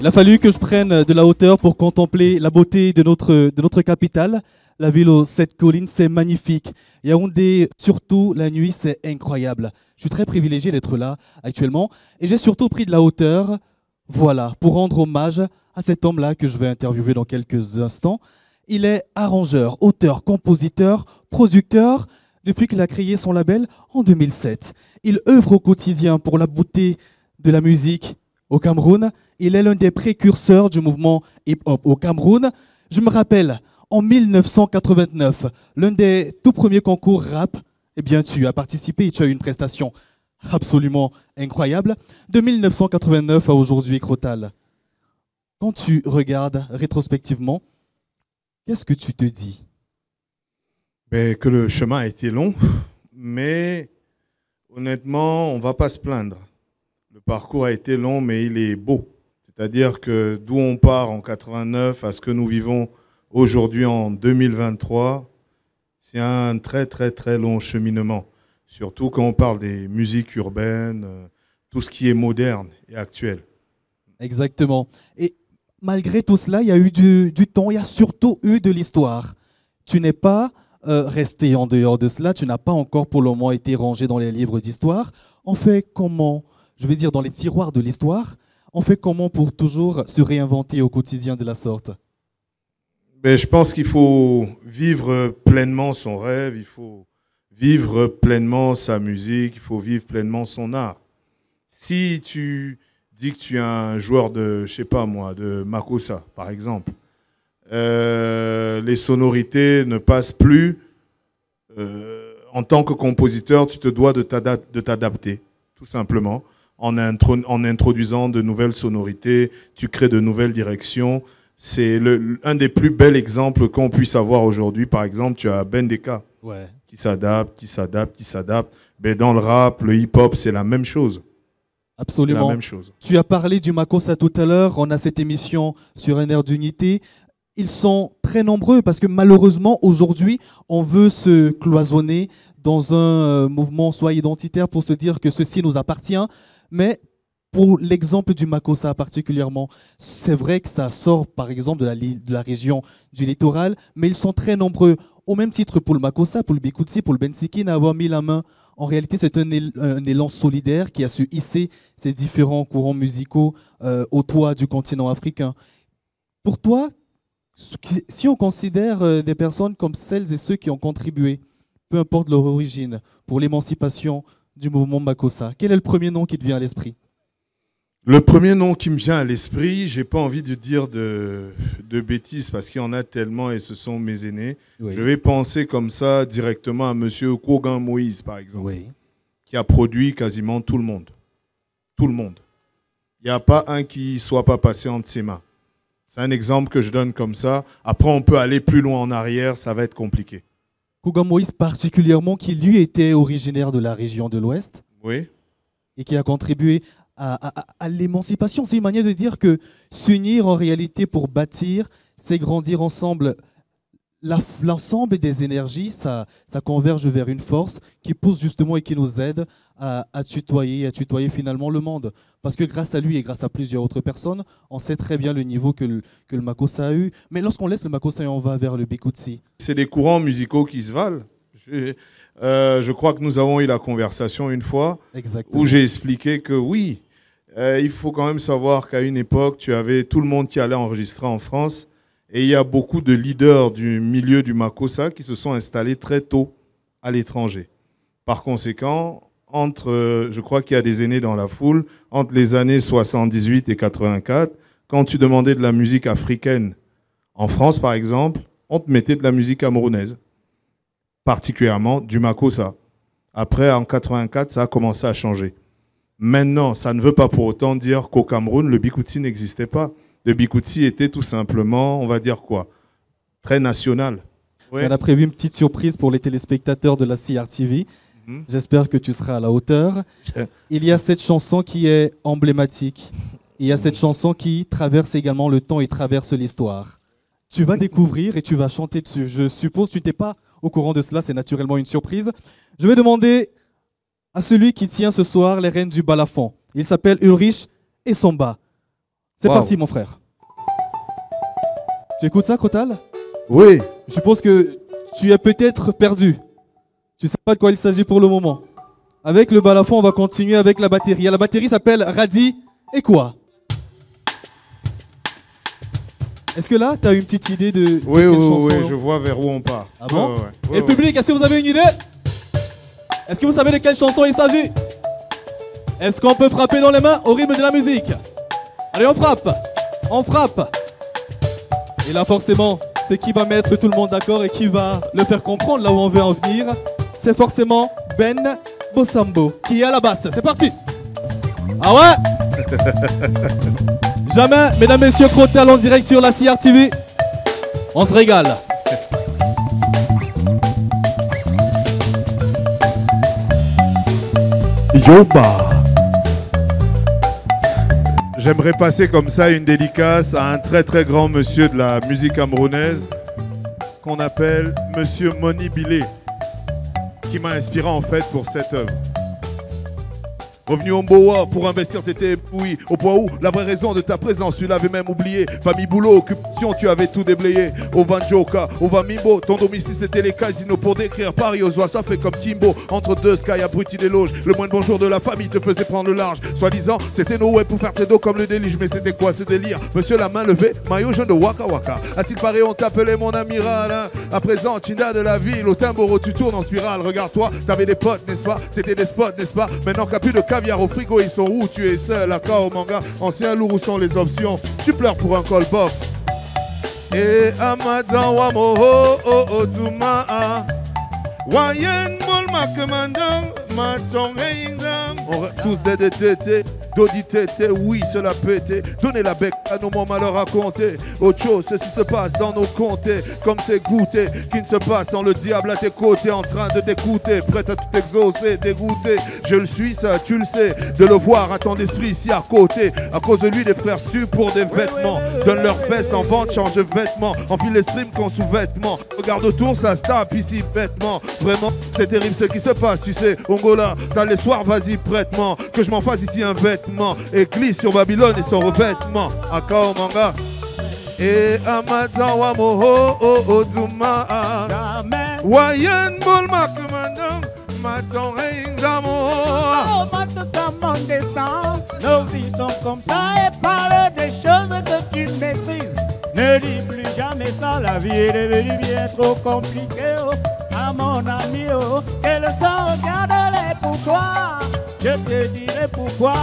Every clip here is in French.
Il a fallu que je prenne de la hauteur pour contempler la beauté de notre capitale. La ville aux sept collines, c'est magnifique. Yaoundé, surtout la nuit, c'est incroyable. Je suis très privilégié d'être là actuellement. Et j'ai surtout pris de la hauteur, voilà, pour rendre hommage à cet homme-là que je vais interviewer dans quelques instants. Il est arrangeur, auteur, compositeur, producteur, depuis qu'il a créé son label en 2007. Il œuvre au quotidien pour la beauté de la musique au Cameroun. Il est l'un des précurseurs du mouvement hip-hop au Cameroun. Je me rappelle, en 1989, l'un des tout premiers concours rap, eh bien, tu as participé et tu as eu une prestation absolument incroyable. De 1989 à aujourd'hui, Crotal, quand tu regardes rétrospectivement, qu'est-ce que tu te dis? Ben, que le chemin a été long, mais honnêtement, on ne va pas se plaindre. Le parcours a été long, mais il est beau. C'est-à-dire que d'où on part en 89 à ce que nous vivons aujourd'hui en 2023, c'est un très très très long cheminement. Surtout quand on parle des musiques urbaines, tout ce qui est moderne et actuel. Exactement. Et malgré tout cela, il y a eu du temps, il y a surtout eu de l'histoire. Tu n'es pas resté en dehors de cela, tu n'as pas encore pour le moment été rangé dans les livres d'histoire. On fait comment, je veux dire dans les tiroirs de l'histoire, on fait comment pour toujours se réinventer au quotidien de la sorte? Ben, je pense qu'il faut vivre pleinement son rêve, il faut vivre pleinement sa musique, il faut vivre pleinement son art. Si tu dis que tu es un joueur de, je sais pas moi, de Makossa, par exemple, les sonorités ne passent plus. En tant que compositeur, tu te dois de t'adapter, tout simplement. En introduisant de nouvelles sonorités, tu crées de nouvelles directions. C'est un des plus bels exemples qu'on puisse avoir aujourd'hui. Par exemple, tu as Bendeka, Ouais. qui s'adapte, qui s'adapte, qui s'adapte. Mais dans le rap, le hip-hop, c'est la même chose. Absolument. C'est la même chose. Tu as parlé du Makossa tout à l'heure, on a cette émission sur un air d'unité. Ils sont très nombreux parce que malheureusement, aujourd'hui, on veut se cloisonner dans un mouvement soit identitaire pour se dire que ceci nous appartient. Mais pour l'exemple du Makossa particulièrement, c'est vrai que ça sort par exemple de la région du littoral, mais ils sont très nombreux. Au même titre pour le Makossa, pour le Bikutsi, pour le Bensikin, à avoir mis la main. En réalité, c'est un élan solidaire qui a su hisser ces différents courants musicaux au toit du continent africain. Pour toi, si on considère des personnes comme celles et ceux qui ont contribué, peu importe leur origine, pour l'émancipation du mouvement Makossa, quel est le premier nom qui te vient à l'esprit? Le premier nom qui me vient à l'esprit, j'ai pas envie de dire de bêtises parce qu'il y en a tellement et ce sont mes aînés. Oui. Je vais penser comme ça directement à monsieur Kogan Moïse, par exemple, Oui. qui a produit quasiment tout le monde. Tout le monde. Il n'y a pas un qui soit pas passé entre ses mains. C'est un exemple que je donne comme ça. Après, on peut aller plus loin en arrière, ça va être compliqué. Kogan Moïse particulièrement, qui lui était originaire de la région de l'Ouest Oui. et qui a contribué à l'émancipation. C'est une manière de dire que s'unir en réalité pour bâtir, c'est grandir ensemble. L'ensemble des énergies, ça converge vers une force qui pousse justement et qui nous aide à tutoyer finalement le monde. Parce que grâce à lui et grâce à plusieurs autres personnes, on sait très bien le niveau que le Makossa a eu. Mais lorsqu'on laisse le Makossa et on va vers le Bikutsi. C'est des courants musicaux qui se valent. Je crois que nous avons eu la conversation une fois Exactement. où j'ai expliqué que oui, il faut quand même savoir qu'à une époque, tu avais tout le monde qui allait enregistrer en France. Et il y a beaucoup de leaders du milieu du Makossa qui se sont installés très tôt à l'étranger. Par conséquent, je crois qu'il y a des aînés dans la foule, entre les années 78 et 84, quand tu demandais de la musique africaine en France, par exemple, on te mettait de la musique camerounaise, particulièrement du Makossa. Après, en 84, ça a commencé à changer. Maintenant, ça ne veut pas pour autant dire qu'au Cameroun, le Bikutsi n'existait pas. Le Bikutsi était tout simplement, on va dire quoi, très national. Ouais. On a prévu une petite surprise pour les téléspectateurs de la CRTV. J'espère que tu seras à la hauteur. Il y a cette chanson qui est emblématique. Il y a cette chanson qui traverse également le temps et traverse l'histoire. Tu vas découvrir et tu vas chanter dessus. Je suppose que tu n'étais pas au courant de cela, c'est naturellement une surprise. Je vais demander à celui qui tient ce soir les rênes du balafon. Il s'appelle Ulrich Essomba. C'est Wow. parti, mon frère. Tu écoutes ça, Crotal? Oui. Je suppose que tu es peut-être perdu. Tu ne sais pas de quoi il s'agit pour le moment. Avec le balafon, on va continuer avec la batterie. La batterie s'appelle Radi et quoi? Est-ce que là, tu as une petite idée de Oui, quelle oui, chanson? oui, je vois vers où on part. Ah bon? Ouais, ouais, ouais. Et le public, est-ce que vous avez une idée? Est-ce que vous savez de quelle chanson il s'agit? Est-ce qu'on peut frapper dans les mains au rythme de la musique? Allez, on frappe! On frappe! Et là, forcément, ce qui va mettre tout le monde d'accord et qui va le faire comprendre là où on veut en venir, c'est forcément Ben Bossambo qui est à la basse. C'est parti! Ah ouais! Jamais, mesdames, messieurs, Crotal en direct sur la CRTV. On se régale. Yoba. J'aimerais passer comme ça une dédicace à un très très grand monsieur de la musique camerounaise qu'on appelle Monsieur Moni Bilé, qui m'a inspiré en fait pour cette œuvre. Revenu au Mboa pour investir, t'étais épouillé. Au point où la vraie raison de ta présence, tu l'avais même oublié. Famille, boulot, occupation, tu avais tout déblayé. Au Vanjoka, au Vamimbo, ton domicile c'était les casinos pour décrire Paris aux oies, ça fait comme Timbo. Entre deux Sky, abruti des loges. Le moins de bonjour de la famille te faisait prendre le large. Soi-disant, c'était no way pour faire tes dos comme le délige. Mais c'était quoi ce délire? Monsieur la main levée, maillot jaune de Waka Waka. À s'il paraît, on t'appelait mon amiral. Hein. À présent, Chinda de la ville, au Timboro, tu tournes en spirale. Regarde-toi, t'avais des potes, n'est-ce pas? T'étais des spots, n'est-ce pas? Maintenant qu'à plus de caviar au frigo, ils sont où? Tu es seul, à Kao manga, ancien lourd, où sont les options? Tu pleures pour un call box. Et Amadan Wamoho, oh oh, Touma, Wayen Molma Commandant, Maton Reindam. On reste tous des DTT, Dodi Tété, oui, cela pété. Donnez la bec à nos moments à leur raconter. Autre chose, ceci se passe dans nos comtés, comme c'est goûté, qui ne se passe sans le diable à tes côtés, en train de t'écouter, prêt à tout exaucer, dégoûté. Je le suis, ça, tu le sais, de le voir à ton esprit ici à côté. À cause de lui, des frères su pour des vêtements. Donne leurs fesses en vente, change de vêtements. Enfile les slims qu'on sous-vêtements. Regarde autour, ça se tape ici bêtement. Vraiment, c'est terrible ce qui se passe, tu sais. Ongola, t'as les soirs, vas-y, prête-moi. Que je m'en fasse ici un vêtement. Et glisse sur Babylone et son revêtement. Akao manga. Et Amadan Wamoho, oh oh, Duma. Wayan Bolma Commandant, Maton Reindamo. Oh, tout le monde descend, nos vies sont comme ça et parle des choses que tu maîtrises. Ne dis plus jamais ça, la vie est devenue bien trop compliquée. Oh, à mon ami, oh, que le sang regarde-les pour toi. Je te dirai pourquoi.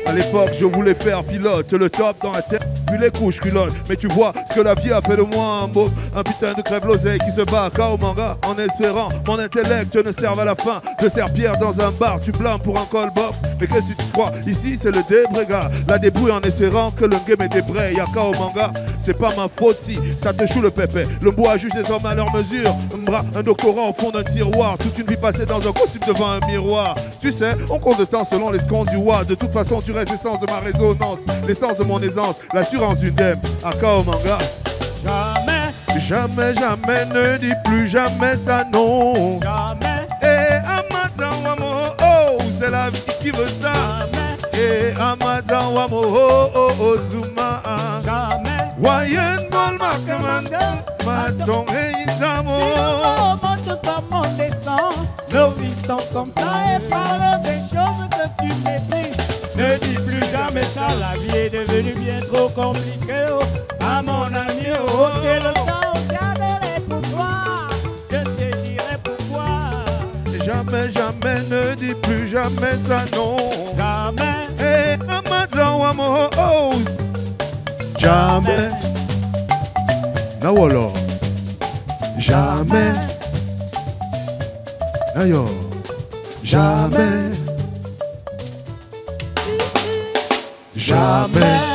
À l'époque, je voulais faire pilote, le top dans la tête, puis les couches culottes. Mais tu vois ce que la vie a fait de moi, un beau, un putain de crève l'oseille qui se bat à Kao manga en espérant mon intellect ne serve à la fin de serpillère dans un bar. Tu blâmes pour un call box, mais qu'est-ce que tu crois? Ici, c'est le débrégat, la débrouille en espérant que le game est débraye. À Kao manga, c'est pas ma faute si ça te choue le pépé. Le bois juge les hommes à leur mesure. Un doctorat au fond d'un tiroir, toute une vie passée dans un costume devant un miroir. Tu sais, on compte de temps selon les secondes du roi. De toute façon, tu restes l'essence de ma résonance, l'essence de mon aisance, l'assurance d'une dème. À Kao manga. Jamais, Jamais, jamais, ne dis plus jamais ça, non. jamais, Et Amadan Wamo, oh, c'est la vie qui veut ça. jamais, Et Amadan Wamo, oh, oh, oh, Zuma. jamais. Wayen Bolma Commandant, Maton Reindamo. Oh, tout le monde descend, nos vies sont comme ça et parle des choses que tu maîtrises. Ne dis plus jamais ça, la vie est devenue bien trop compliquée. Oh, à mon ami, oh, que le temps garde-les pour toi. Je te dirai pourquoi. Jamais, jamais, ne dis plus jamais ça, non. Jamais, Et Amadan Wamo, oh, jamais. Nawolo. Jamais. Ayo. Jamais. Jamais.